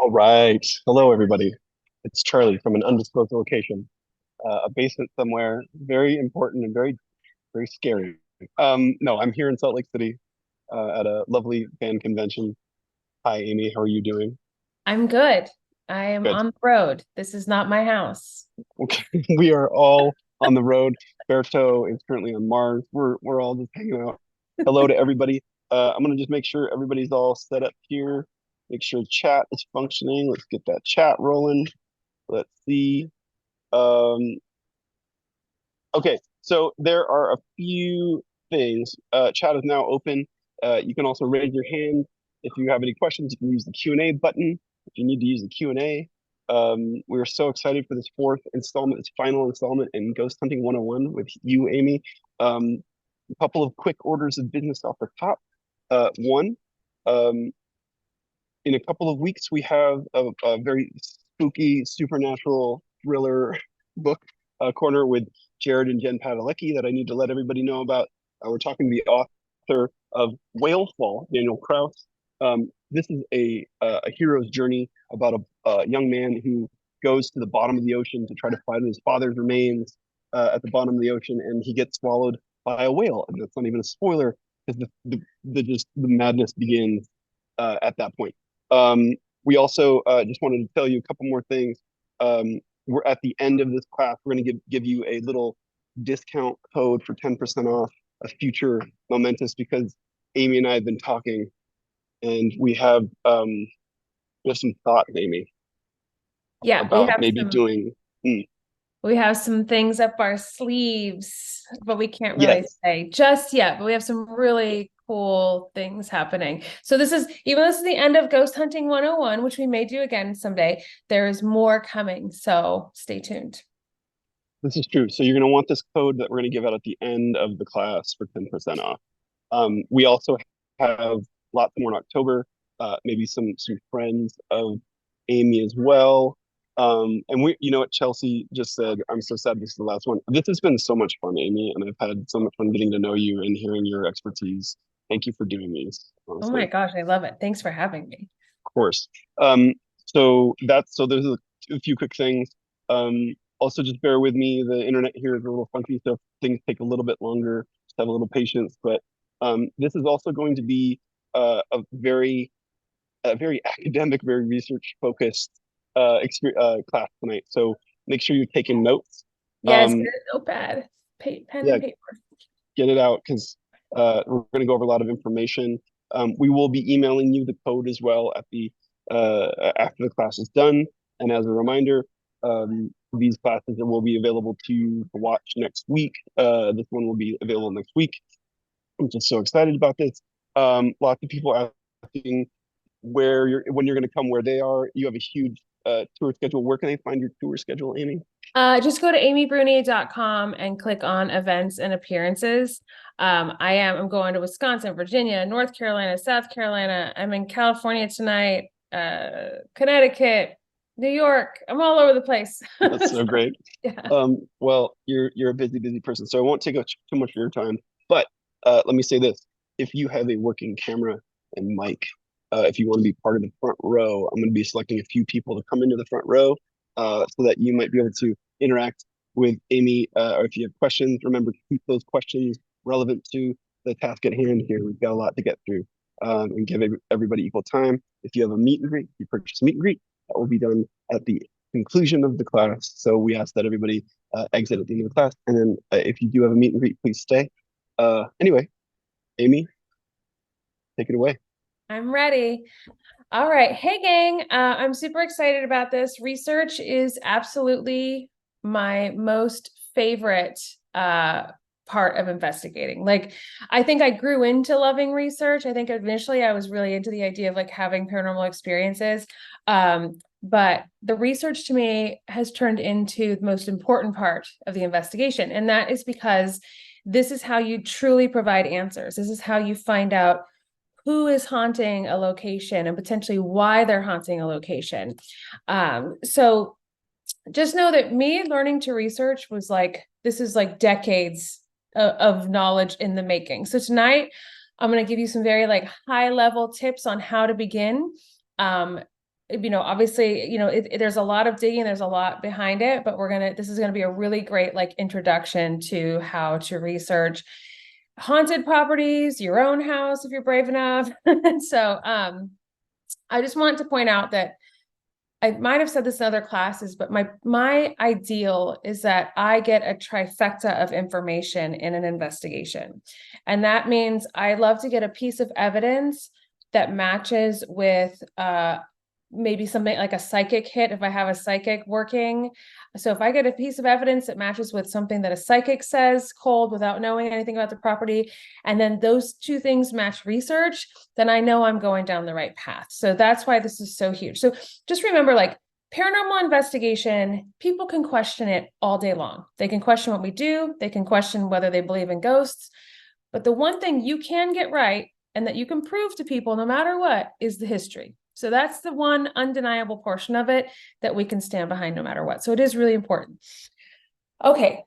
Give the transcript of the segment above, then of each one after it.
All right. Hello, everybody. It's Charlie from an undisclosed location, a basement somewhere, very important and very, very scary. No, I'm here in Salt Lake City at a lovely fan convention. Hi, Amy. How are you doing? I'm good. I am Good. on the road. This is not my house. Okay. We are all on the road. Berto is currently on Mars. We're all just hanging out. Hello to everybody. I'm gonna just make sure everybody's all set up here. Make sure chat is functioning. Let's get that chat rolling. Let's see. Um, Okay, so there are a few things. Chat is now open. You can also raise your hand if you have any questions. You can use the Q&A button if you need to use the Q&A. We're so excited for this fourth installment, this final installment in Ghost Hunting 101 with you, Amy. A couple of quick orders of business off the top. One, um, in a couple of weeks, we have a very spooky supernatural thriller book corner with Jared and Jen Padalecki that I need to let everybody know about. We're talking to the author of Whale Fall, Daniel Kraus. This is a hero's journey about a young man who goes to the bottom of the ocean to try to find his father's remains at the bottom of the ocean, and he gets swallowed by a whale. And that's not even a spoiler because the madness begins at that point. Um, we also just wanted to tell you a couple more things. We're at the end of this class. We're going to give you a little discount code for 10% off a future momentous because Amy and I have been talking and we have some thoughts, Amy, Yeah, about maybe doing. Mm, we have some things up our sleeves, but we can't really yes, say just yet, but we have some really cool things happening. So this is the end of Ghost Hunting 101, which we may do again someday. There is more coming, so stay tuned. this is true. So you're going to want this code that we're going to give out at the end of the class for 10% off. We also have lots more in October, maybe some friends of Amy as well. And you know what Chelsea just said, I'm so sad this is the last one. This has been so much fun, Amy, and I've had so much fun getting to know you and hearing your expertise. Thank you for doing these, Oh my honestly. gosh, I love it. Thanks for having me. Of course. So there's a few quick things. Also just bear with me. The internet here is a little funky, so things take a little bit longer. Just have a little patience. But this is also going to be a very academic, very research focused class tonight. So make sure you're taking notes. Yes, Um, get a notepad, pen yeah, and paper. get it out because we're going to go over a lot of information. We will be emailing you the code as well at the after the class is done. And as a reminder, these classes will be available to watch next week. This one will be available next week. I'm just so excited about this. Lots of people asking when you're going to come, where they are. You have a huge tour schedule. Where can they find your tour schedule, Amy? Just go to amybruni.com and click on events and appearances. I'm going to Wisconsin, Virginia, North Carolina, South Carolina. I'm in California tonight, Connecticut, New York. I'm all over the place. That's so great. Yeah. Well, you're a busy person, so I won't take up too much of your time. But let me say this: if you have a working camera and mic, if you want to be part of the front row, I'm going to be selecting a few people to come into the front row, so that you might be able to interact with Amy. Or if you have questions, remember to keep those questions relevant to the task at hand. Here, we've got a lot to get through, and give everybody equal time. If you have a meet and greet, if you purchase a meet and greet, that will be done at the conclusion of the class. So we ask that everybody exit at the end of the class. And then if you do have a meet and greet, please stay. Anyway, Amy, take it away. I'm ready. All right. Hey, gang. I'm super excited about this. Research is absolutely my most favorite part of investigating. Like, I think I grew into loving research. I think initially I was really into the idea of like having paranormal experiences. But the research to me has turned into the most important part of the investigation. And that is because this is how you truly provide answers. This is how you find out who is haunting a location and potentially why they're haunting a location. So just know that me learning to research was like, this is like decades of knowledge in the making. So tonight, I'm going to give you some very like high level tips on how to begin. Um, obviously, there's a lot of digging, there's a lot behind it, but this is going to be a really great like introduction to how to research haunted properties, your own house, if you're brave enough. So, I just want to point out that I might have said this in other classes, but my ideal is that I get a trifecta of information in an investigation. And that means I love to get a piece of evidence that matches with maybe something like a psychic hit if I have a psychic working. So if I get a piece of evidence that matches with something that a psychic says cold without knowing anything about the property, and then those two things match research, then I know I'm going down the right path. So that's why this is so huge. So just remember, like, paranormal investigation, people can question it all day long. They can question what we do. They can question whether they believe in ghosts. But the one thing you can get right and that you can prove to people no matter what is the history. So that's the one undeniable portion of it that we can stand behind no matter what. So it is really important. Okay.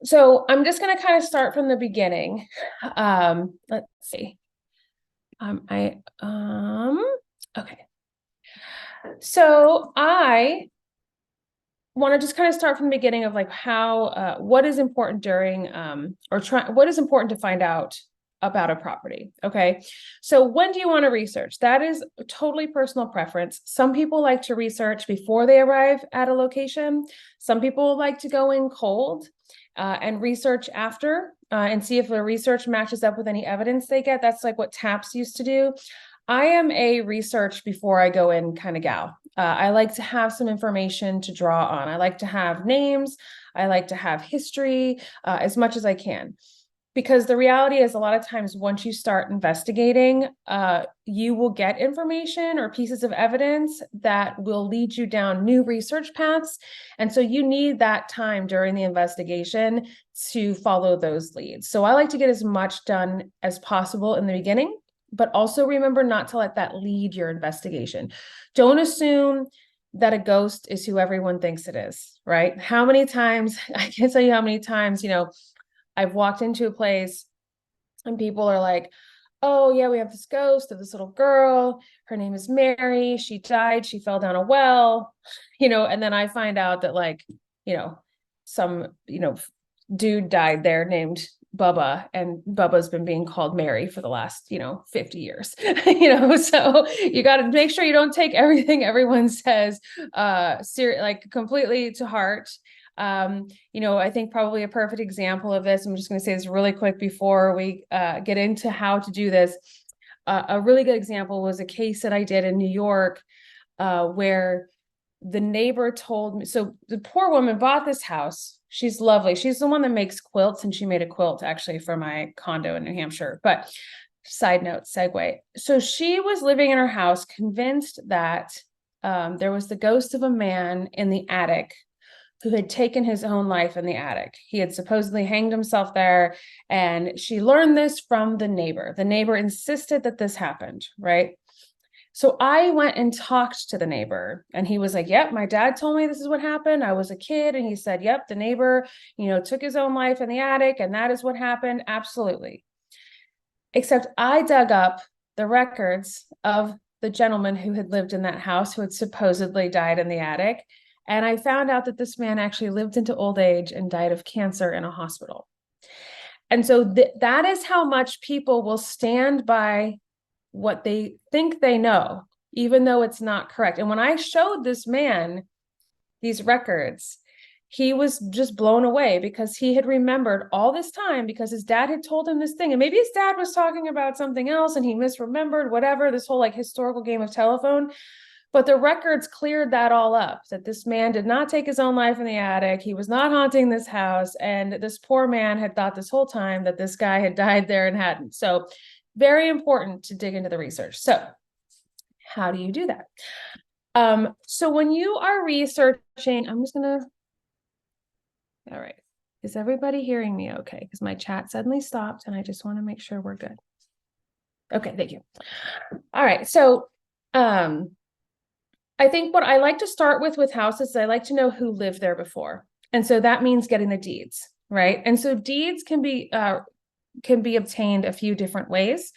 So I'm just going to kind of start from the beginning. Let's see. Okay. So I want to just kind of start from the beginning of like how, what is important during, what is important to find out about a property. Okay. So when do you want to research? That is totally personal preference. Some people like to research before they arrive at a location. Some people like to go in cold and research after and see if the research matches up with any evidence they get. That's like what TAPS used to do. I am a research before I go in kind of gal. I like to have some information to draw on. I like to have names. I like to have history as much as I can. Because the reality is a lot of times once you start investigating, you will get information or pieces of evidence that will lead you down new research paths. And so you need that time during the investigation to follow those leads. So I like to get as much done as possible in the beginning, but also remember not to let that lead your investigation. Don't assume that a ghost is who everyone thinks it is, right? How many times, I can't tell you how many times, I've walked into a place and people are like, oh yeah, we have this ghost of this little girl. Her name is Mary. She died. She fell down a well, and then I find out that like, some, dude died there named Bubba, and Bubba's been being called Mary for the last, 50 years, so you got to make sure you don't take everything everyone says, like completely to heart. I think probably a perfect example of this, I'm just going to say this really quick before we get into how to do this. A really good example was a case that I did in New York where the neighbor told me, so the poor woman bought this house. She's lovely. She's the one that makes quilts, and she made a quilt actually for my condo in New Hampshire. But side note, segue. So she was living in her house convinced that there was the ghost of a man in the attic who had taken his own life in the attic. He had supposedly hanged himself there, and she learned this from the neighbor. The neighbor insisted that this happened, right? So I went and talked to the neighbor, and he was like, yep, my dad told me this is what happened. I was a kid, and he said, yep, the neighbor, took his own life in the attic, and that is what happened. Absolutely. Except I dug up the records of the gentleman who had lived in that house, who had supposedly died in the attic. And I found out that this man actually lived into old age and died of cancer in a hospital. And so that is how much people will stand by what they think they know, even though it's not correct. And when I showed this man these records, he was just blown away because he had remembered all this time because his dad had told him this thing. And maybe his dad was talking about something else and he misremembered, whatever, this whole like historical game of telephone. But the records cleared that all up, that this man did not take his own life in the attic. He was not haunting this house. And this poor man had thought this whole time that this guy had died there and hadn't. So very important to dig into the research. So how do you do that? So when you are researching, I'm just going to, all right. Is everybody hearing me okay? Because my chat suddenly stopped and I just want to make sure we're good. Okay, thank you. All right. So, I think what I like to start with houses is I like to know who lived there before. And so that means getting the deeds, right? And so deeds can be obtained a few different ways.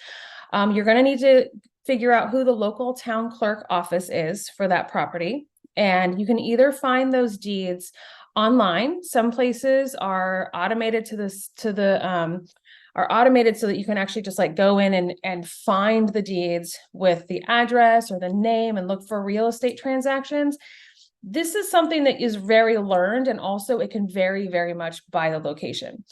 You're going to need to figure out who the local town clerk office is for that property. And you can either find those deeds online. Some places are automated are automated so that you can actually just like go in and find the deeds with the address or the name and look for real estate transactions. This is something that is very learned, and also it can vary very much by the location.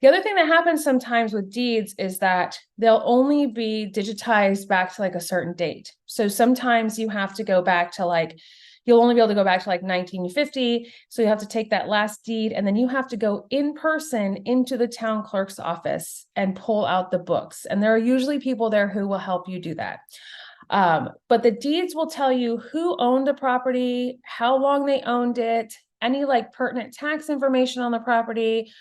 The other thing that happens sometimes with deeds is that they'll only be digitized back to like a certain date. So sometimes you have to go back to like, you'll only be able to go back to like 1950. So you have to take that last deed and then you have to go in person into the town clerk's office and pull out the books. And there are usually people there who will help you do that. But the deeds will tell you who owned a property, how long they owned it, any like pertinent tax information on the property,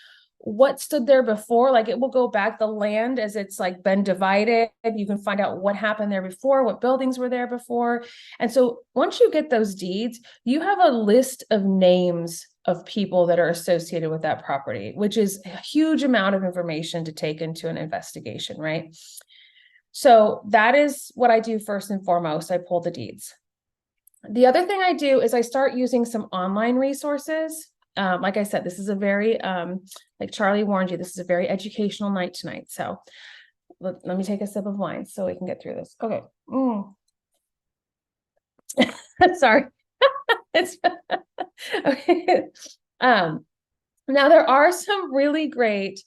what stood there before. Like it will go back the land as it's like been divided. You can find out what happened there before, what buildings were there before. And so once you get those deeds, you have a list of names of people that are associated with that property, which is a huge amount of information to take into an investigation, right? So that is what I do first and foremost. I pull the deeds. The other thing I do is I start using some online resources. Like I said, this is a very, like Charlie warned you, this is a very educational night tonight. So let me take a sip of wine so we can get through this. Okay. Sorry. It's okay. Now there are some really great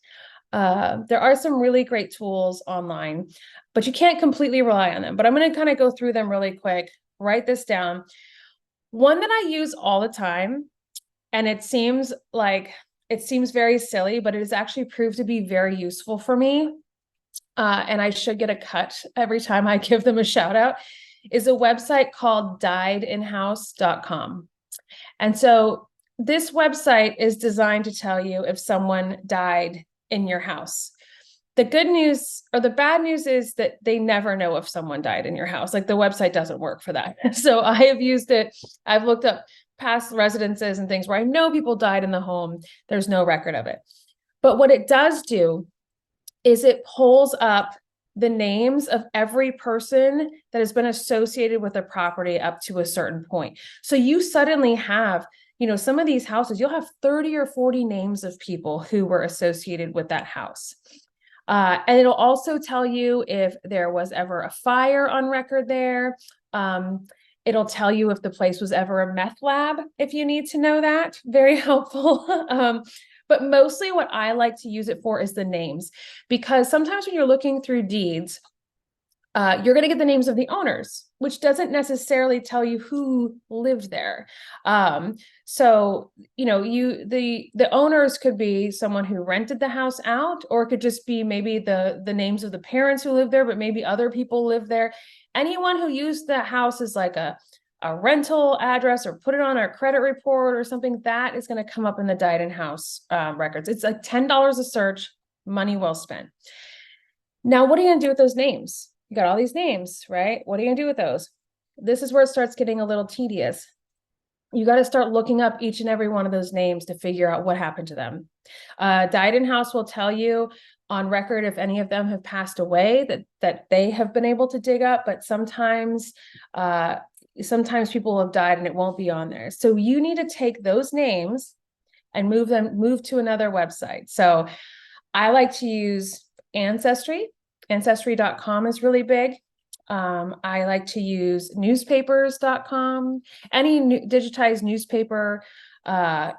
tools online, but you can't completely rely on them. But I'm going to kind of go through them really quick. Write this down. One that I use all the time, and it seems very silly, but it has actually proved to be very useful for me. And I should get a cut every time I give them a shout out, is a website called diedinhouse.com. And so this website is designed to tell you if someone died in your house. The good news or the bad news is that they never know if someone died in your house. Like the website doesn't work for that. So I have used it. I've looked up past residences and things where I know people died in the home. There's no record of it. But what it does do is it pulls up the names of every person that has been associated with a property up to a certain point. So you suddenly have, some of these houses, you'll have 30 or 40 names of people who were associated with that house. And it'll also tell you if there was ever a fire on record there. It'll tell you if the place was ever a meth lab, if you need to know that. Very helpful. But mostly what I like to use it for is the names, because sometimes when you're looking through deeds, you're going to get the names of the owners, which doesn't necessarily tell you who lived there. So, the owners could be someone who rented the house out, or it could just be maybe the names of the parents who lived there, but maybe other people live there. Anyone who used the house as like a rental address or put it on a credit report or something, that is going to come up in the died in house records. It's like $10 a search, money well spent. Now, what are you going to do with those names? You got all these names, right? What are you going to do with those? This is where it starts getting a little tedious. You got to start looking up each and every one of those names to figure out what happened to them. Died in house will tell you on record if any of them have passed away that they have been able to dig up, but sometimes people have died and it won't be on there. So you need to take those names and move to another website. So I like to use Ancestry. Ancestry.com is really big. I like to use newspapers.com. Any digitized newspaper archive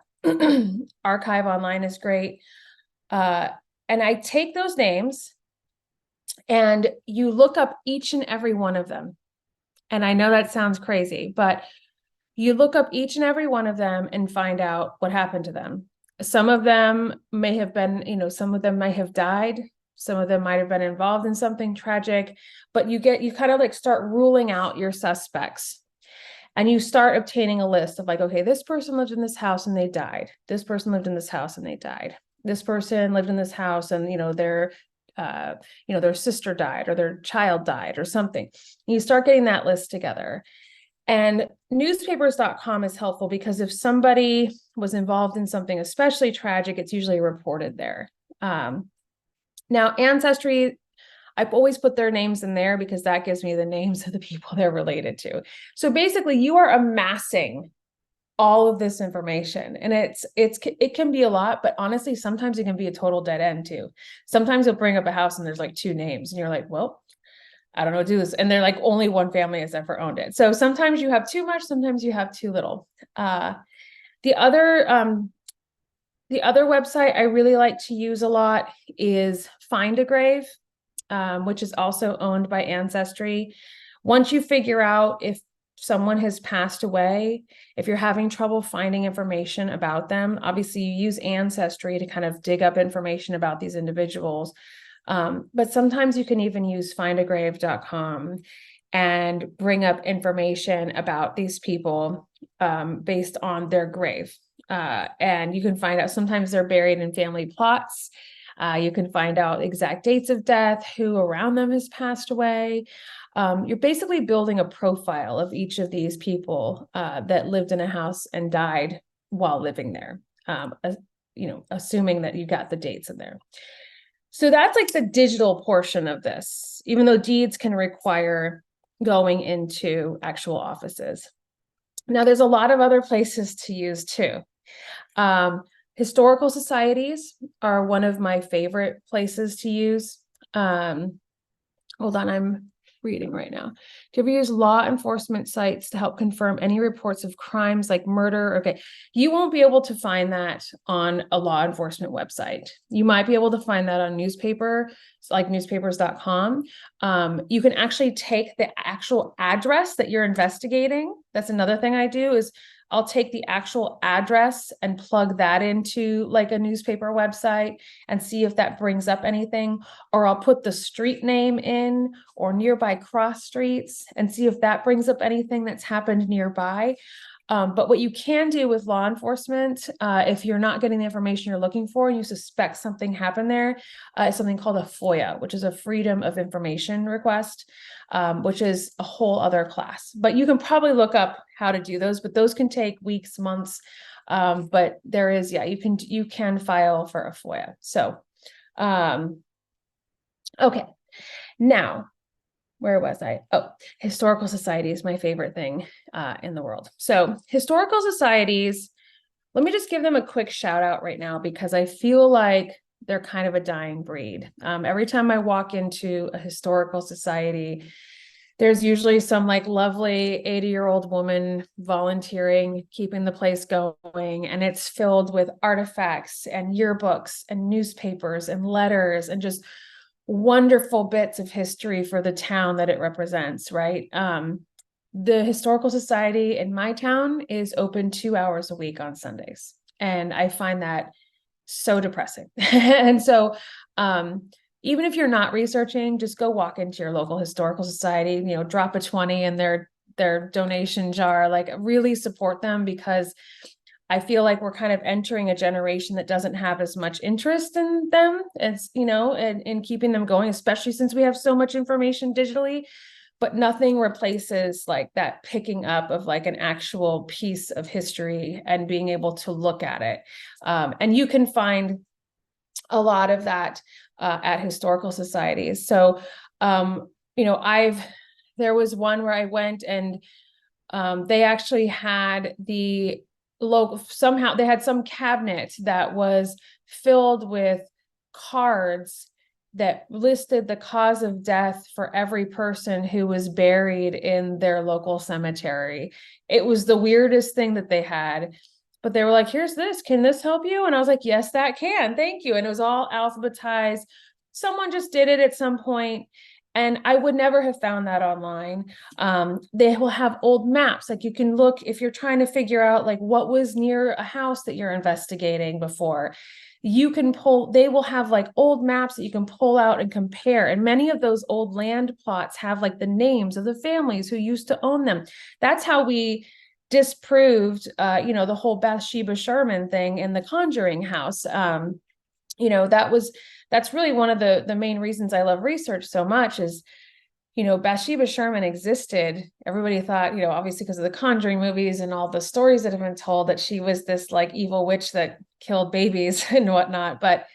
online is great. And I take those names and you look up each and every one of them. And I know that sounds crazy, but you look up each and every one of them and find out what happened to them. Some of them may have been, some of them might have died. Some of them might have been involved in something tragic, but you kind of like start ruling out your suspects, and you start obtaining a list of like, okay, this person lived in this house and they died. This person lived in this house and they died. This person lived in this house and, their sister died or their child died or something. And you start getting that list together. And newspapers.com is helpful because if somebody was involved in something especially tragic, it's usually reported there. Now, Ancestry, I've always put their names in there because that gives me the names of the people they're related to. So basically you are amassing all of this information, and it can be a lot, but honestly, sometimes it can be a total dead end too. Sometimes you'll bring up a house and there's like two names and you're like, well, I don't know what to do this. And they're like, only one family has ever owned it. So sometimes you have too much, sometimes you have too little. The other website I really like to use a lot is Find a Grave, which is also owned by Ancestry. Once you figure out if someone has passed away, if you're having trouble finding information about them, obviously you use Ancestry to kind of dig up information about these individuals. But sometimes you can even use findagrave.com and bring up information about these people based on their grave. And you can find out sometimes they're buried in family plots. You can find out exact dates of death, who around them has passed away. You're basically building a profile of each of these people that lived in a house and died while living there, assuming that you got the dates in there. So that's like the digital portion of this, even though deeds can require going into actual offices. Now, there's a lot of other places to use too. Historical societies are one of my favorite places to use. Hold on, I'm reading right now. Do you ever use law enforcement sites to help confirm any reports of crimes like murder? Okay, you won't be able to find that on a law enforcement website. You might be able to find that on newspaper, like newspapers.com. You can actually take the actual address that you're investigating. That's another thing I do is I'll take the actual address and plug that into like a newspaper website and see if that brings up anything, or I'll put the street name in or nearby cross streets and see if that brings up anything that's happened nearby. But what you can do with law enforcement, if you're not getting the information you're looking for and you suspect something happened there, is something called a FOIA, which is a Freedom of Information request, which is a whole other class. But you can probably look up how to do those, but those can take weeks, months. But there is, you can file for a FOIA. So, okay, now, where was I? Oh, historical society is my favorite thing in the world. So historical societies, let me just give them a quick shout out right now because I feel like they're kind of a dying breed. Every time I walk into a historical society, there's usually some like lovely 80-year-old woman volunteering, keeping the place going. And it's filled with artifacts and yearbooks and newspapers and letters and just wonderful bits of history for the town that it represents, right? The historical society in my town is open 2 hours a week on Sundays. And I find that so depressing. And so, even if you're not researching, just go walk into your local historical society, drop a 20 in their donation jar, like really support them, because I feel like we're kind of entering a generation that doesn't have as much interest in them as, in keeping them going, especially since we have so much information digitally, but nothing replaces like that picking up of like an actual piece of history and being able to look at it. And you can find a lot of that at historical societies. So, there was one where I went and they actually had the local, somehow they had some cabinet that was filled with cards that listed the cause of death for every person who was buried in their local cemetery. It was the weirdest thing that they had, but they were like, here's this, can this help you? And I was like, yes, that can, thank you. And it was all alphabetized. Someone just did it at some point. And I would never have found that online. They will have old maps. Like you can look, if you're trying to figure out like what was near a house that you're investigating before, they will have like old maps that you can pull out and compare. And many of those old land plots have like the names of the families who used to own them. That's how we disproved, the whole Bathsheba Sherman thing in the Conjuring house. That's really one of the main reasons I love research so much is, Bathsheba Sherman existed. Everybody thought, obviously because of the Conjuring movies and all the stories that have been told, that she was this like evil witch that killed babies and whatnot. But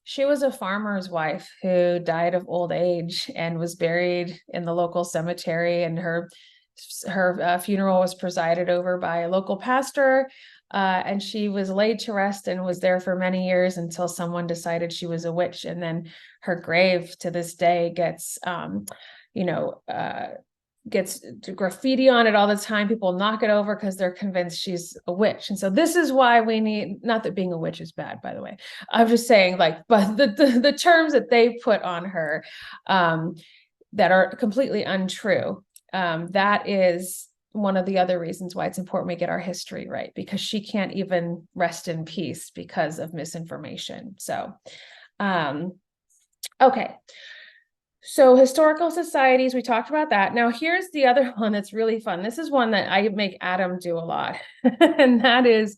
She was a farmer's wife who died of old age and was buried in the local cemetery, and her funeral was presided over by a local pastor. And she was laid to rest and was there for many years until someone decided she was a witch. And then her grave to this day gets, you know, gets graffiti on it all the time. People knock it over because they're convinced she's a witch. And so this is why we need, not that being a witch is bad, by the way. I'm just saying, like, but the terms that they put on her that are completely untrue. That is one of the other reasons why it's important we get our history right, because she can't even rest in peace because of misinformation. So, okay. So historical societies, we talked about that. Now here's the other one that's really fun. This is one that I make Adam do a lot, and that is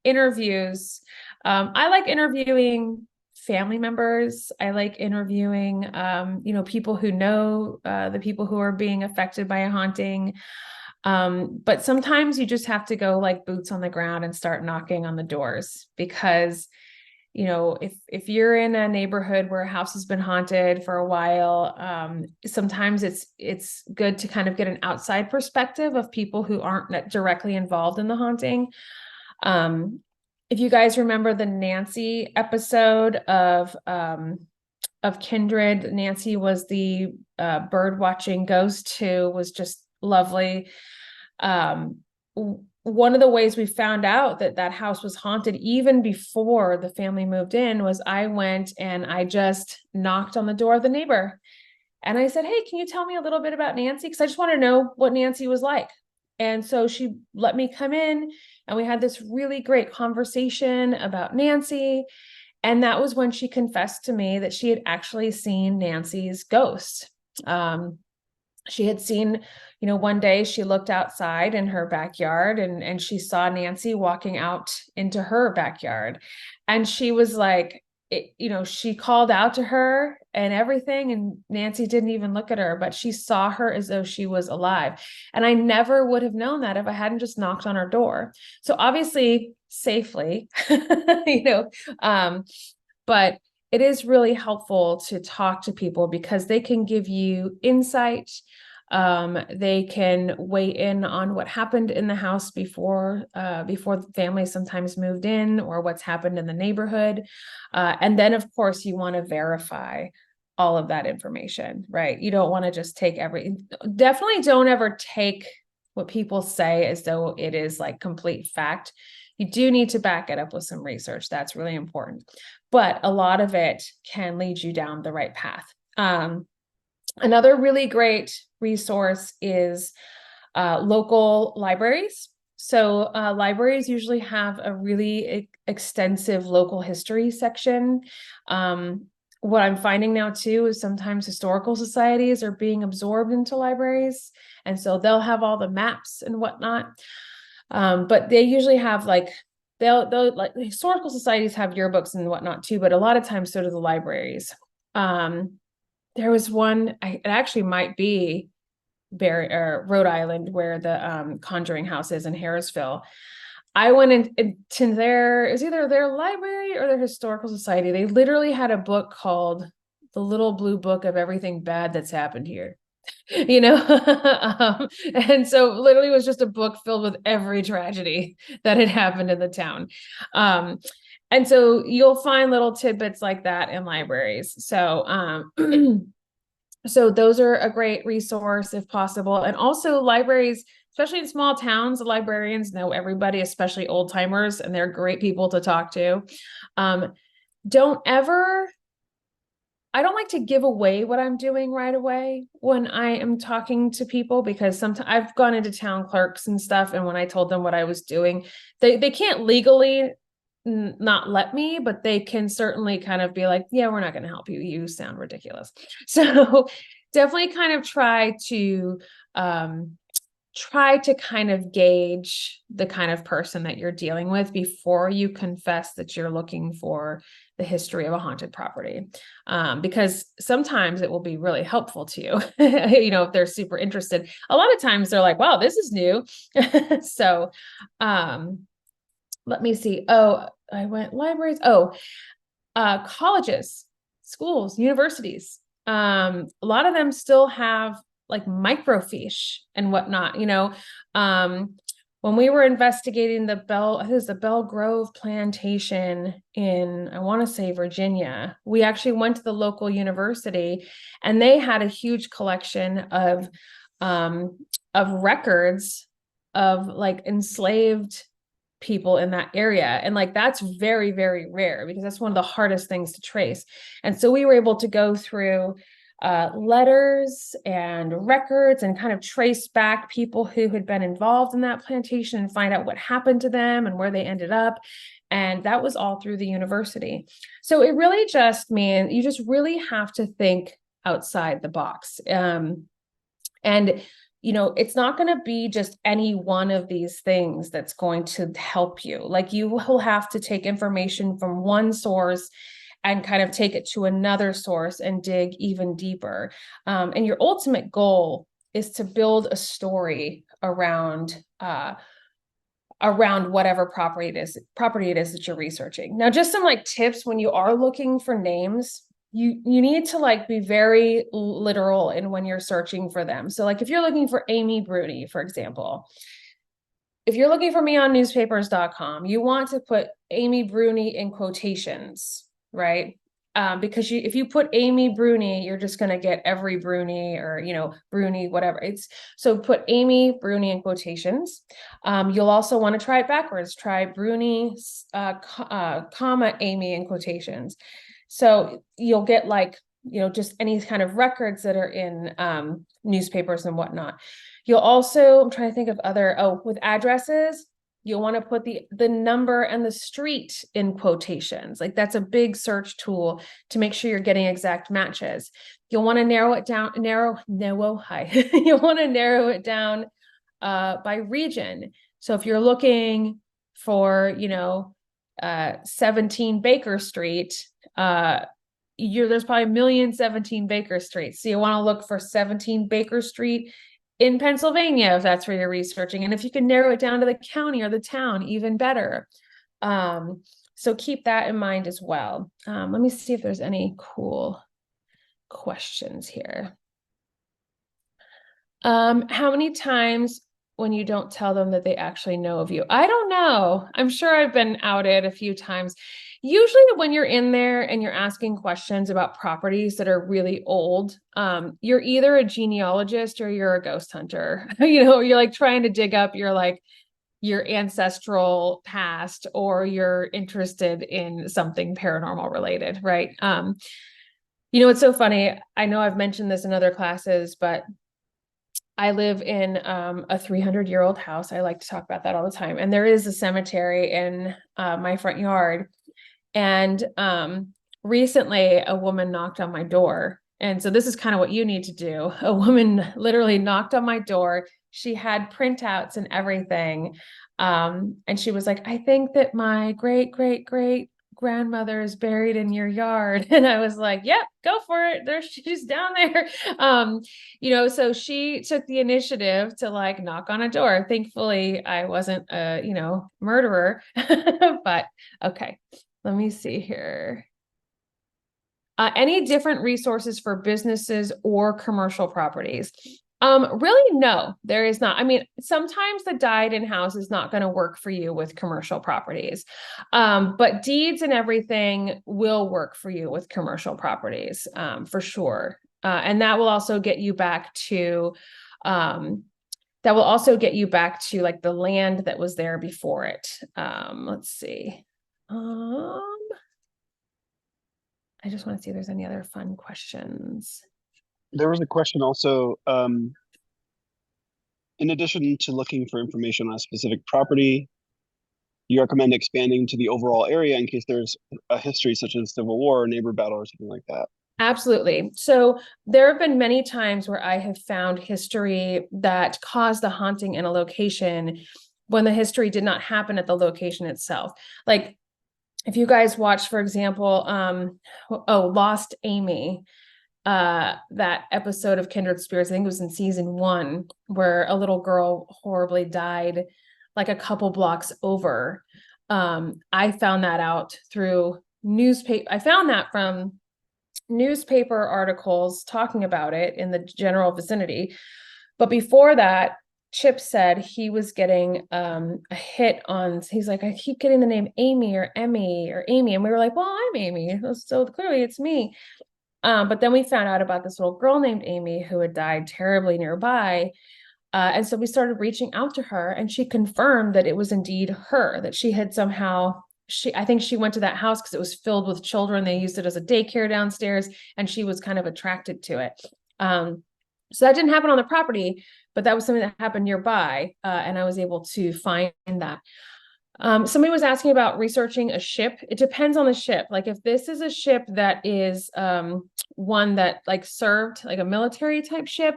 interviews. I like interviewing family members. I like interviewing, people who know the people who are being affected by a haunting. But sometimes you just have to go like boots on the ground and start knocking on the doors, because if you're in a neighborhood where a house has been haunted for a while, sometimes it's good to kind of get an outside perspective of people who aren't directly involved in the haunting. If you guys remember the Nancy episode of Kindred, Nancy was the bird watching ghost who was just lovely. One of the ways we found out that that house was haunted even before the family moved in was I went and I just knocked on the door of the neighbor. And I said, "Hey, can you tell me a little bit about Nancy? Because I just want to know what Nancy was like." And so she let me come in and we had this really great conversation about Nancy. And that was when she confessed to me that she had actually seen Nancy's ghost. She had seen, one day she looked outside in her backyard and she saw Nancy walking out into her backyard. And she was like, she called out to her and everything. And Nancy didn't even look at her, but she saw her as though she was alive. And I never would have known that if I hadn't just knocked on her door. So obviously safely, but it is really helpful to talk to people because they can give you insight. They can weigh in on what happened in the house before the family sometimes moved in, or what's happened in the neighborhood. And then, of course, you want to verify all of that information, right? You don't want to just take definitely don't ever take what people say as though it is like complete fact. You do need to back it up with some research. That's really important. But a lot of it can lead you down the right path. Another really great resource is local libraries. So libraries usually have a really extensive local history section. What I'm finding now too is sometimes historical societies are being absorbed into libraries. And so they'll have all the maps and whatnot. But they usually have they'll like historical societies have yearbooks and whatnot too, but a lot of times so do the libraries. There was one, it actually might be Rhode Island, where the Conjuring House is in Harrisville. I went into it was either their library or their historical society. They literally had a book called The Little Blue Book of Everything Bad That's Happened Here. And so literally it was just a book filled with every tragedy that had happened in the town. And so you'll find little tidbits like that in libraries. So, so those are a great resource if possible. And also libraries, especially in small towns, the librarians know everybody, especially old timers, and they're great people to talk to. I don't like to give away what I'm doing right away when I am talking to people, because sometimes I've gone into town clerks and stuff, and when I told them what I was doing, they can't legally not let me, but they can certainly kind of be like, "Yeah, we're not going to help you. You sound ridiculous." So definitely kind of try to kind of gauge the kind of person that you're dealing with before you confess that you're looking for the history of a haunted property, because sometimes it will be really helpful to you, if they're super interested. A lot of times they're like, "Wow, this is new." So let me see. Oh, I went libraries. Oh, Colleges, schools, universities. A lot of them still have like microfiche and whatnot, when we were investigating it was the Bell Grove plantation in, I want to say Virginia, we actually went to the local university and they had a huge collection of records of like enslaved people in that area. And like, that's very, very rare because that's one of the hardest things to trace. And so we were able to go through letters and records and kind of trace back people who had been involved in that plantation and find out what happened to them and where they ended up. And that was all through the university. So it really just means you just really have to think outside the box. And it's not going to be just any one of these things that's going to help you. Like, you will have to take information from one source and kind of take it to another source and dig even deeper. And your ultimate goal is to build a story around whatever property it is that you're researching. Now, just some like tips when you are looking for names. You need to like be very literal in when you're searching for them. So like if you're looking for Amy Bruni, for example, if you're looking for me on newspapers.com, you want to put Amy Bruni in quotations, right? Because if you put Amy Bruni, you're just going to get every Bruni or, Bruni, whatever. So put Amy Bruni in quotations. You'll also want to try it backwards. Try Bruni, comma, Amy in quotations. So you'll get like, just any kind of records that are in newspapers and whatnot. You'll also, I'm trying to think of with addresses, you'll want to put the number and the street in quotations. Like, that's a big search tool to make sure you're getting exact matches. You'll want to narrow it down, You'll want to narrow it down by region. So if you're looking for, 17 Baker Street, there's probably 1,017 Baker Street. So you want to look for 17 Baker Street in Pennsylvania, if that's where you're researching. And if you can narrow it down to the county or the town, even better. So keep that in mind as well. Let me see if there's any cool questions here. How many times when you don't tell them that they actually know of you? I don't know. I'm sure I've been outed a few times. Usually when you're in there and you're asking questions about properties that are really old, you're either a genealogist or you're a ghost hunter. You're like trying to dig up your ancestral past, or you're interested in something paranormal related, right? It's so funny. I know I've mentioned this in other classes, but I live in a 300-year-old house. I like to talk about that all the time. And there is a cemetery in my front yard. And recently a woman knocked on my door. And so this is kind of what you need to do. A woman literally knocked on my door. She had printouts and everything. And she was like, I think that my great, great, great grandmother is buried in your yard. And I was like, yep, go for it. She's down there. So she took the initiative to like knock on a door. Thankfully, I wasn't a, murderer, but okay. Let me see here. Any different resources for businesses or commercial properties? Really, no, there is not. I mean, sometimes the died-in house is not going to work for you with commercial properties, but deeds and everything will work for you with commercial properties, for sure. And that will also get you back to, like the land that was there before it. Let's see. I just want to see if there's any other fun questions. There was a question also, in addition to looking for information on a specific property, you recommend expanding to the overall area in case there's a history such as Civil War or neighbor battle or something like that. Absolutely. So there have been many times where I have found history that caused a haunting in a location when the history did not happen at the location itself. Like, if you guys watch, for example, Lost Amy, that episode of Kindred Spirits, I think it was in season 1, where a little girl horribly died like a couple blocks over. I found that out through newspaper. I found that from newspaper articles talking about it in the general vicinity. But before that, Chip said he was getting a hit on, he's like, I keep getting the name Amy or Emmy or Amy. And we were like, well, I'm Amy. So clearly it's me. But then we found out about this little girl named Amy who had died terribly nearby. And so we started reaching out to her, and she confirmed that it was indeed her, that she had somehow, I think she went to that house because it was filled with children. They used it as a daycare downstairs, and she was kind of attracted to it. So that didn't happen on the property, but that was something that happened nearby. And I was able to find that. Somebody was asking about researching a ship. It depends on the ship. Like if this is a ship that is one that like served like a military type ship,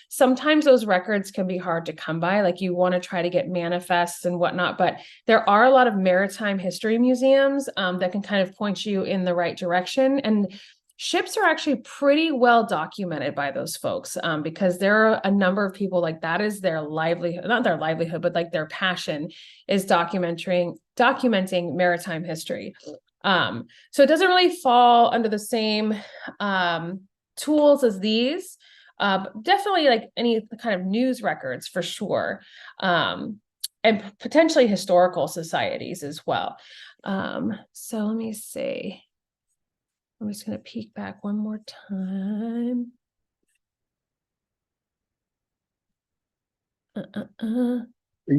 sometimes those records can be hard to come by. Like you want to try to get manifests and whatnot, but there are a lot of maritime history museums that can kind of point you in the right direction. And ships are actually pretty well documented by those folks because there are a number of people like that is their livelihood, not their livelihood, but like their passion is documenting maritime history. So it doesn't really fall under the same tools as these, but definitely like any kind of news records for sure, and potentially historical societies as well. So let me see. I'm just going to peek back one more time. You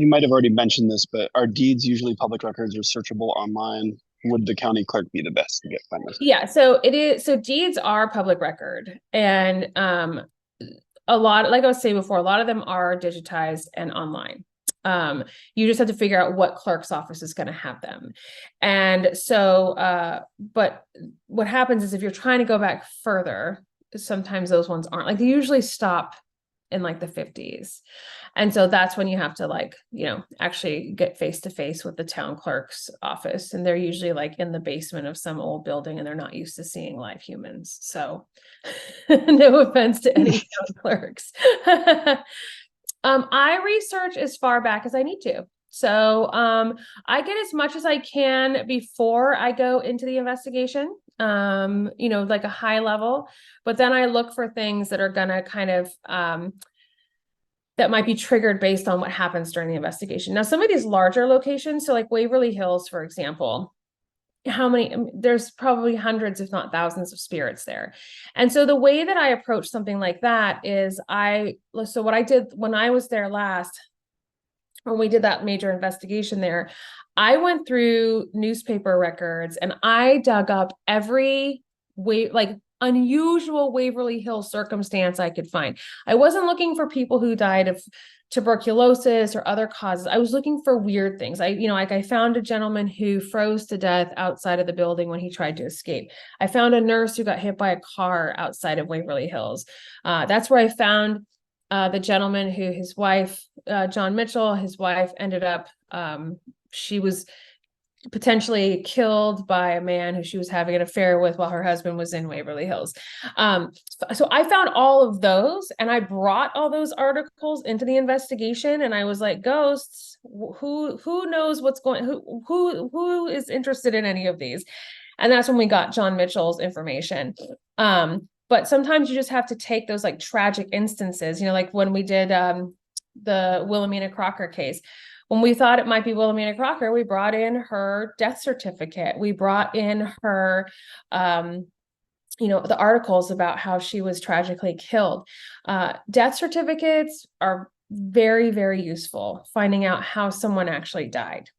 might have already mentioned this, but are deeds usually public records or searchable online? Would the county clerk be the best to get find this? Yeah, so it is. So deeds are public record, and a lot, like I was saying before, a lot of them are digitized and online. You just have to figure out what clerk's office is going to have them. And so, but what happens is if you're trying to go back further, sometimes those ones aren't like they usually stop in like the 50s. And so that's when you have to like, actually get face to face with the town clerk's office. And they're usually like in the basement of some old building and they're not used to seeing live humans. So no offense to any town clerks. I research as far back as I need to. So I get as much as I can before I go into the investigation, like a high level, but then I look for things that are gonna kind of that might be triggered based on what happens during the investigation. Now, some of these larger locations, so like Waverly Hills, for example, there's probably hundreds, if not thousands of spirits there. And so the way that I approach something like that is so what I did when I was there last, when we did that major investigation there, I went through newspaper records and I dug up every way, like unusual Waverly Hills circumstance I could find. I wasn't looking for people who died of tuberculosis or other causes. I was looking for weird things. I found a gentleman who froze to death outside of the building when he tried to escape. I found a nurse who got hit by a car outside of Waverly Hills. That's where I found the gentleman who his wife, John Mitchell, his wife ended up, she was potentially killed by a man who she was having an affair with while her husband was in Waverly Hills. So I found all of those and I brought all those articles into the investigation and I was like, ghosts, who knows what's going, who is interested in any of these? And that's when we got John Mitchell's information. But sometimes you just have to take those like tragic instances, like when we did the Wilhelmina Crocker case. When we thought it might be Wilhelmina Crocker, we brought in her death certificate. We brought in her, the articles about how she was tragically killed. Death certificates are very, very useful, finding out how someone actually died.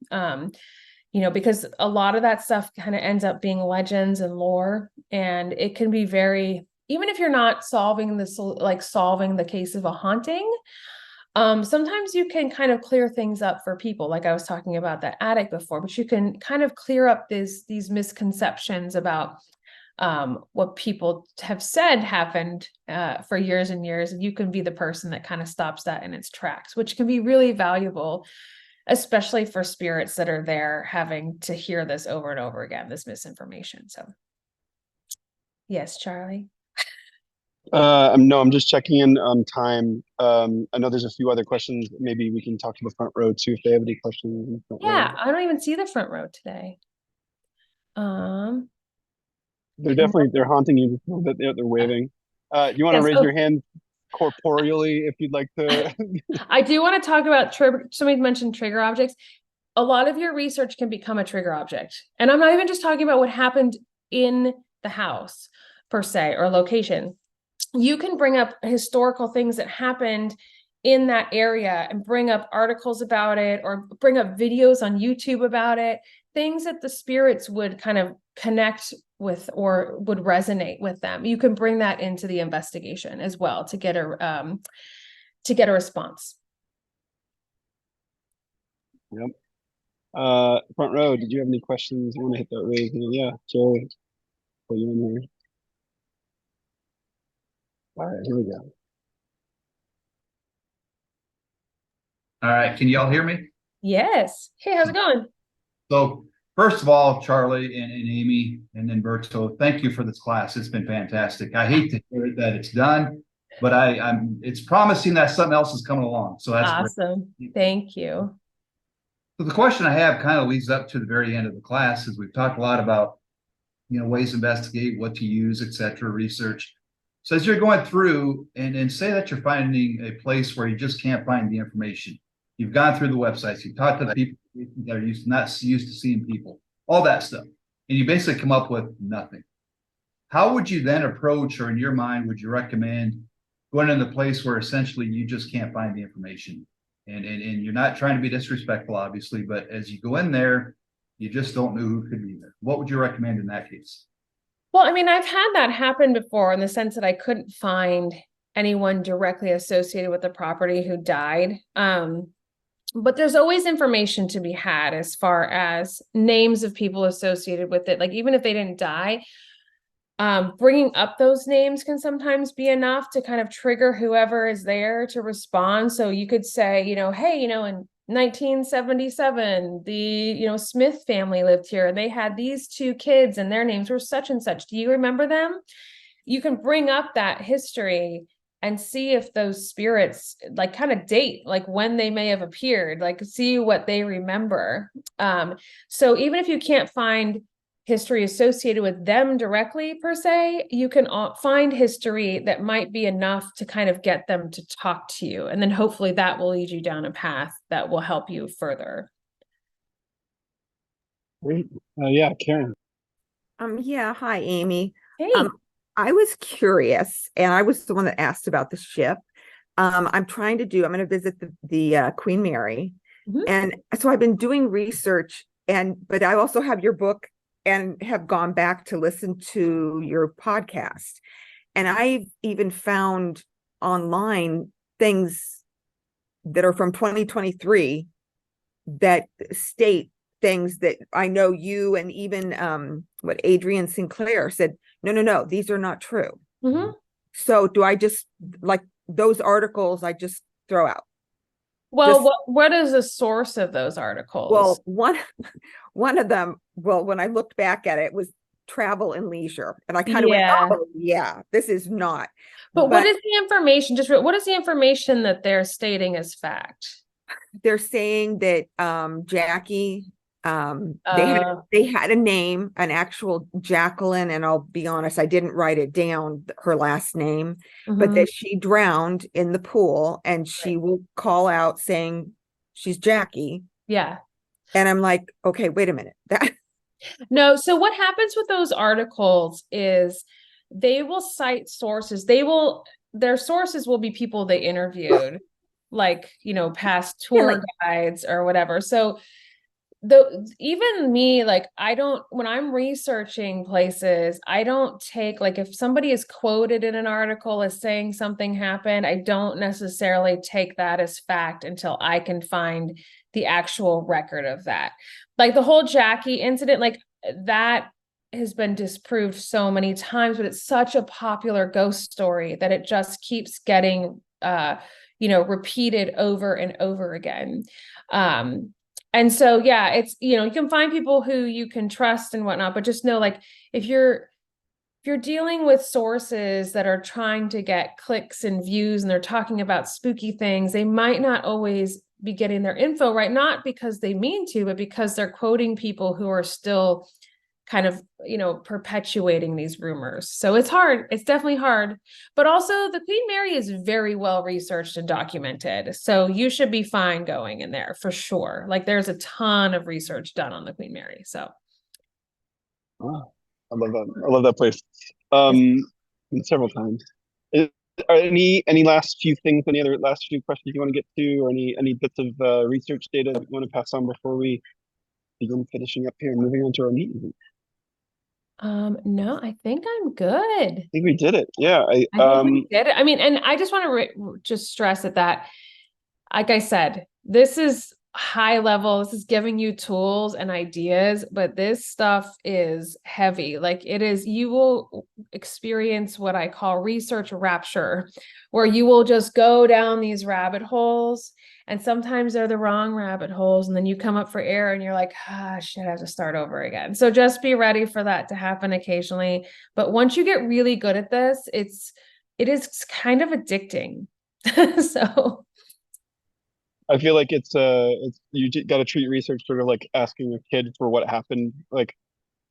Because a lot of that stuff kind of ends up being legends and lore, and it can be very, even if you're not solving the case of a haunting, sometimes you can kind of clear things up for people. Like I was talking about that attic before, but you can kind of clear up these misconceptions about what people have said happened for years and years. And you can be the person that kind of stops that in its tracks, which can be really valuable, especially for spirits that are there having to hear this over and over again, this misinformation. So yes, Charlie. No, I'm just checking in on time. I know there's a few other questions. Maybe we can talk to the front row too if they have any questions. Yeah, I don't even see the front row today. they're haunting you just a little bit. They're waving. You want to Yes. raise Oh, your hand corporeally if you'd like to? I do want to talk about somebody mentioned trigger objects. A lot of your research can become a trigger object. And I'm not even just talking about what happened in the house per se or location. You can bring up historical things that happened in that area and bring up articles about it or bring up videos on YouTube about it, things that the spirits would kind of connect with or would resonate with them. You can bring that into the investigation as well to get a response. Yep. Front row, did you have any questions? You want to hit that raise hand? Yeah, Joe, put you in here. All right, here we go. All right, can y'all hear me? Yes. Hey, how's it going? So first of all, Charlie and Amy and then Berto, thank you for this class. It's been fantastic. I hate to hear that it's done, but it's promising that something else is coming along. So that's Awesome. great. Thank you. So the question I have kind of leads up to the very end of the class, is we've talked a lot about, ways to investigate, what to use, etc., research. So as you're going through and say that you're finding a place where you just can't find the information. You've gone through the websites, you've talked to the people that are not used to seeing people, all that stuff. And you basically come up with nothing. How would you then approach, or in your mind, would you recommend going in the place where essentially you just can't find the information? And you're not trying to be disrespectful, obviously, but as you go in there, you just don't know who could be there. What would you recommend in that case? Well, I mean, I've had that happen before in the sense that I couldn't find anyone directly associated with the property who died. But there's always information to be had as far as names of people associated with it. Like even if they didn't die, bringing up those names can sometimes be enough to kind of trigger whoever is there to respond. So you could say, hey, in 1977, the, Smith family lived here and they had these two kids and their names were such and such. Do you remember them? You can bring up that history and see if those spirits like kind of date, like when they may have appeared, like see what they remember. So even if you can't find history associated with them directly per se, you can find history that might be enough to kind of get them to talk to you. And then hopefully that will lead you down a path that will help you further. Great. Yeah, Karen. Yeah, hi, Amy. Hey. I was curious, and I was the one that asked about the ship. I'm going to visit the Queen Mary. Mhm. And so I've been doing research, but I also have your book and have gone back to listen to your podcast. And I've even found online things that are from 2023 that state things that I know you and even what Adrian Sinclair said, no, these are not true. Mm-hmm. So do I just, like those articles, I just throw out? Well, what is the source of those articles? Well, one of them, when I looked back at it, was Travel and Leisure. And I kind of went, oh, yeah, this is not. But what is the information? What is the information that they're stating as fact? They're saying that Jackie, they had a name, an actual Jacqueline, and I'll be honest, I didn't write it down, her last name, but that she drowned in the pool and she will call out saying she's Jackie. Yeah. And I'm like, okay, wait a minute. No, so what happens with those articles is they will cite sources. Their sources will be people they interviewed, like, past tour guides or whatever. So even me, like, when I'm researching places, I don't take, like, if somebody is quoted in an article as saying something happened, I don't necessarily take that as fact until I can find the actual record of that. Like the whole Jackie incident, like that has been disproved so many times, but it's such a popular ghost story that it just keeps getting, repeated over and over again. And so, yeah, it's, you can find people who you can trust and whatnot, but just know, like, if you're dealing with sources that are trying to get clicks and views and they're talking about spooky things, they might not always be getting their info right, not because they mean to, but because they're quoting people who are still kind of, perpetuating these rumors. So it's hard. It's definitely hard. But also the Queen Mary is very well researched and documented. So you should be fine going in there for sure. Like there's a ton of research done on the Queen Mary. So Oh, I love that. I love that place. Been several times. Are any last few things, any other last few questions you want to get to, or any bits of research data that you want to pass on before we begin finishing up here and moving on to our meeting? no, I think I'm good. I think we did it. Yeah. I think we did it. I mean, and I just want to just stress that, like I said, this is high level. This is giving you tools and ideas, but this stuff is heavy. Like it is, you will experience what I call research rapture, where you will just go down these rabbit holes, and sometimes they're the wrong rabbit holes. And then you come up for air and you're like, shit, I have to start over again. So just be ready for that to happen occasionally. But once you get really good at this, it is kind of addicting. So I feel like it's you got to treat research sort of like asking a kid for what happened, like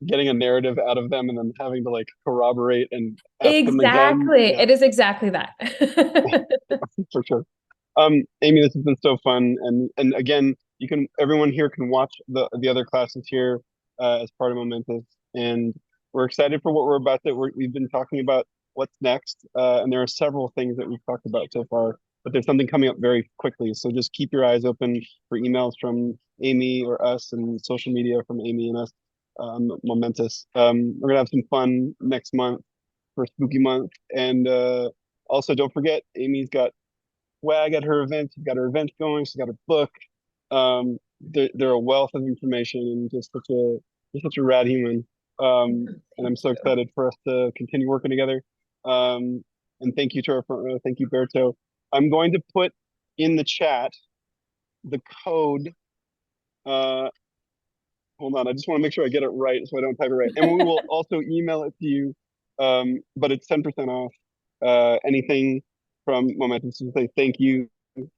getting a narrative out of them and then having to like corroborate and ask them again. exactly. Yeah, It is exactly that. for sure. Amy, this has been so fun, and again, everyone here can watch the other classes here as part of Momentous, and we're excited for what we're about we've been talking about what's next, and there are several things that we've talked about so far, but there's something coming up very quickly, so just keep your eyes open for emails from Amy or us, and social media from Amy and us, Momentous. We're gonna have some fun next month for Spooky Month, and also don't forget, Amy's got swag at her event. She's got her event going. She's got her book. They're a wealth of information and just such a rad human. And I'm so excited for us to continue working together. And thank you to our front row. Thank you, Berto. I'm going to put in the chat the code. Hold on, I just want to make sure I get it right so I don't type it right. And we will also email it to you. But it's 10% off anything from Momentous to say thank you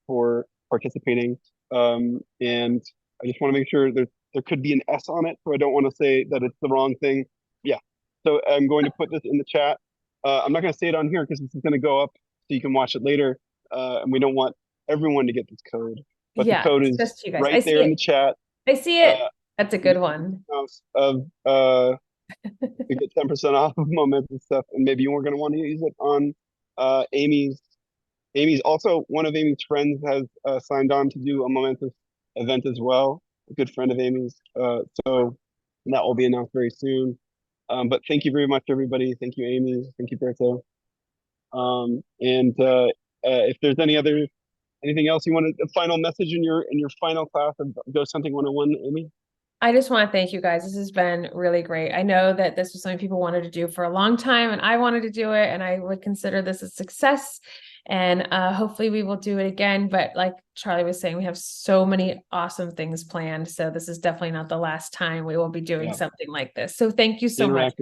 for participating. And I just want to make sure there could be an S on it, so I don't want to say that it's the wrong thing. Yeah. So I'm going to put this in the chat. I'm not going to say it on here because this is going to go up so you can watch it later. And we don't want everyone to get this code. But the code is just you guys. right there in the chat. I see it. That's a good one. Of you get 10% off of Momentous stuff, and maybe you weren't going to want to use it on Amy's. Also, one of Amy's friends has signed on to do a Momentous event as well. A good friend of Amy's. So that will be announced very soon. But thank you very much, everybody. Thank you, Amy. Thank you, Berto. And if there's anything else you want, a final message in your final class of Ghost Hunting 101, Amy? I just want to thank you guys. This has been really great. I know that this was something people wanted to do for a long time, and I wanted to do it, and I would consider this a success. And hopefully we will do it again. But like Charlie was saying, we have so many awesome things planned. So this is definitely not the last time we will be doing something like this. So thank you so much.